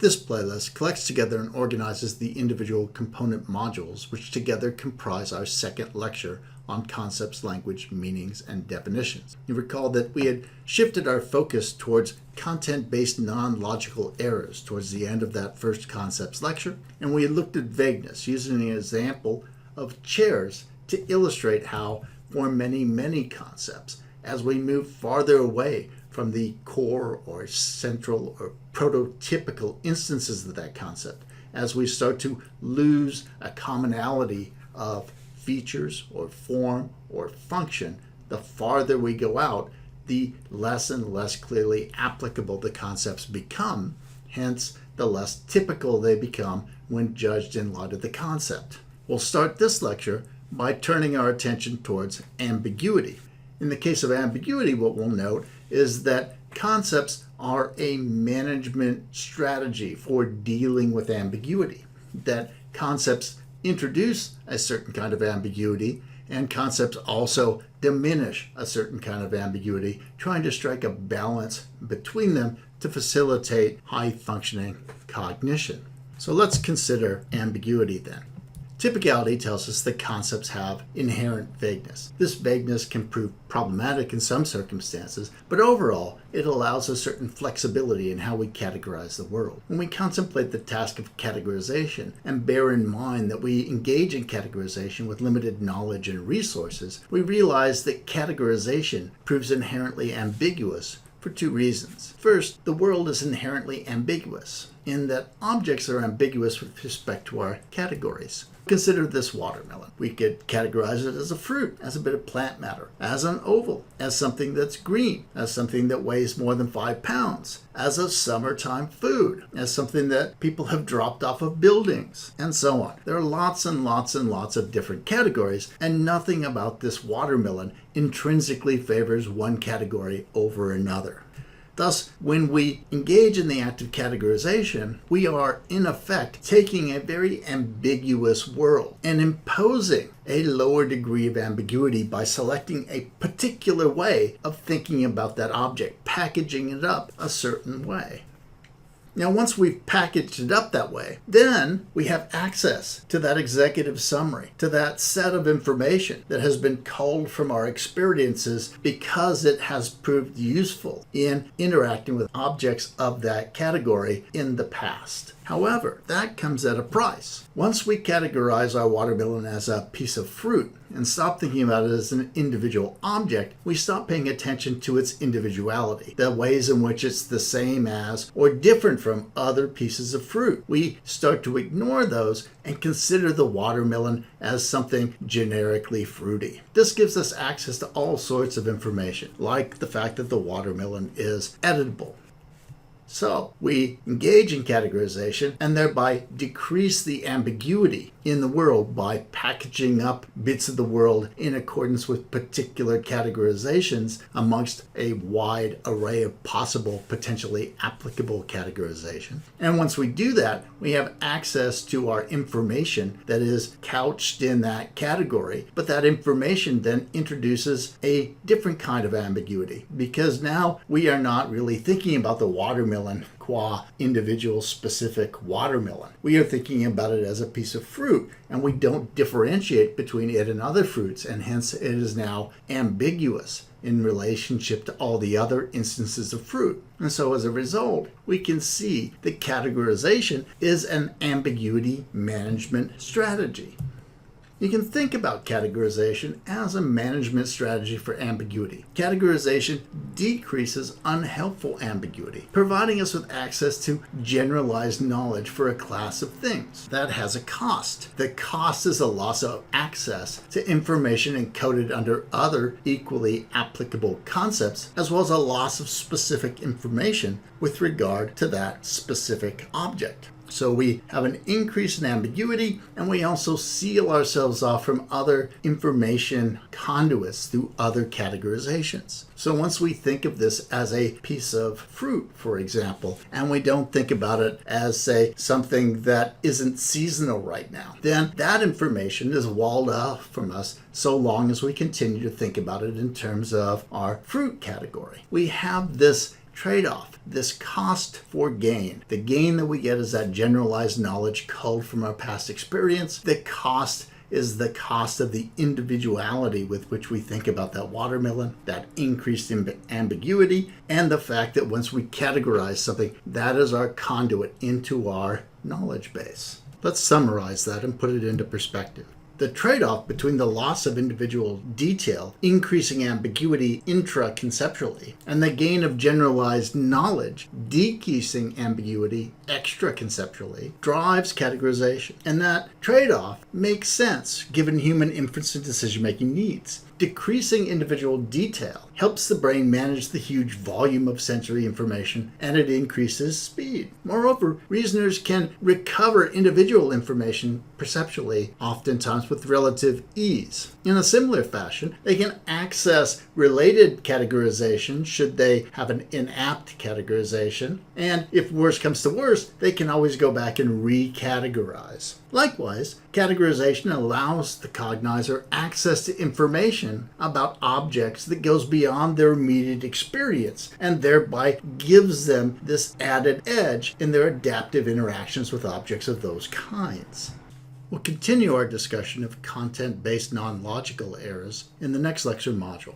This playlist collects together and organizes the individual component modules which together comprise our second lecture on concepts, language, meanings, and definitions. You recall that we had shifted our focus towards content-based non-logical errors towards the end of that first concepts lecture, and we had looked at vagueness using an example of chairs to illustrate how for many concepts, as we move farther away from the core or central or prototypical instances of that concept, as we start to lose a commonality of features or form or function, the farther we go out, the less and less clearly applicable the concepts become, hence the less typical they become when judged in light of the concept. We'll start this lecture by turning our attention towards ambiguity. In the case of ambiguity, what we'll note is that concepts are a management strategy for dealing with ambiguity, that concepts introduce a certain kind of ambiguity, and concepts also diminish a certain kind of ambiguity, trying to strike a balance between them to facilitate high-functioning cognition. So let's consider ambiguity then. Typicality tells us that concepts have inherent vagueness. This vagueness can prove problematic in some circumstances, but overall, it allows a certain flexibility in how we categorize the world. When we contemplate the task of categorization and bear in mind that we engage in categorization with limited knowledge and resources, we realize that categorization proves inherently ambiguous for two reasons. First, the world is inherently ambiguous in that objects are ambiguous with respect to our categories. Consider this watermelon. We could categorize it as a fruit, as a bit of plant matter, as an oval, as something that's green, as something that weighs more than 5 pounds, as a summertime food, as something that people have dropped off of buildings, and so on. There are lots and lots and lots of different categories, and nothing about this watermelon intrinsically favors one category over another. Thus, when we engage in the act of categorization, we are, in effect, taking a very ambiguous world and imposing a lower degree of ambiguity by selecting a particular way of thinking about that object, packaging it up a certain way. Now, once we've packaged it up that way, then we have access to that executive summary, to that set of information that has been culled from our experiences because it has proved useful in interacting with objects of that category in the past. However, that comes at a price. Once we categorize our watermelon as a piece of fruit and stop thinking about it as an individual object, we stop paying attention to its individuality, the ways in which it's the same as or different from other pieces of fruit. We start to ignore those and consider the watermelon as something generically fruity. This gives us access to all sorts of information, like the fact that the watermelon is editable. So we engage in categorization and thereby decrease the ambiguity in the world by packaging up bits of the world in accordance with particular categorizations amongst a wide array of possible, potentially applicable categorization. And once we do that, we have access to our information that is couched in that category, but that information then introduces a different kind of ambiguity because now we are not really thinking about the watermelon qua individual specific watermelon. We are thinking about it as a piece of fruit, and we don't differentiate between it and other fruits, and hence it is now ambiguous in relationship to all the other instances of fruit. And so as a result, we can see that categorization is an ambiguity management strategy. You can think about categorization as a management strategy for ambiguity. Categorization decreases unhelpful ambiguity, providing us with access to generalized knowledge for a class of things. That has a cost. The cost is a loss of access to information encoded under other equally applicable concepts, as well as a loss of specific information with regard to that specific object. So we have an increase in ambiguity, and we also seal ourselves off from other information conduits through other categorizations. So once we think of this as a piece of fruit, for example, and we don't think about it as, say, something that isn't seasonal right now, then that information is walled off from us so long as we continue to think about it in terms of our fruit category. We have this trade-off, this cost for gain. The gain that we get is that generalized knowledge culled from our past experience. The cost is the cost of the individuality with which we think about that watermelon, that increased ambiguity, and the fact that once we categorize something, that is our conduit into our knowledge base. Let's summarize that and put it into perspective. The trade-off between the loss of individual detail, increasing ambiguity intra-conceptually, and the gain of generalized knowledge, decreasing ambiguity extra-conceptually, drives categorization. And that trade-off makes sense given human inference and decision-making needs. Decreasing individual detail helps the brain manage the huge volume of sensory information, and it increases speed. Moreover, reasoners can recover individual information perceptually, oftentimes with relative ease. In a similar fashion, they can access related categorization should they have an inapt categorization, and if worse comes to worse, they can always go back and recategorize. Likewise, categorization allows the cognizer access to information about objects that goes beyond their immediate experience and thereby gives them this added edge in their adaptive interactions with objects of those kinds. We'll continue our discussion of content-based non-logical errors in the next lecture module.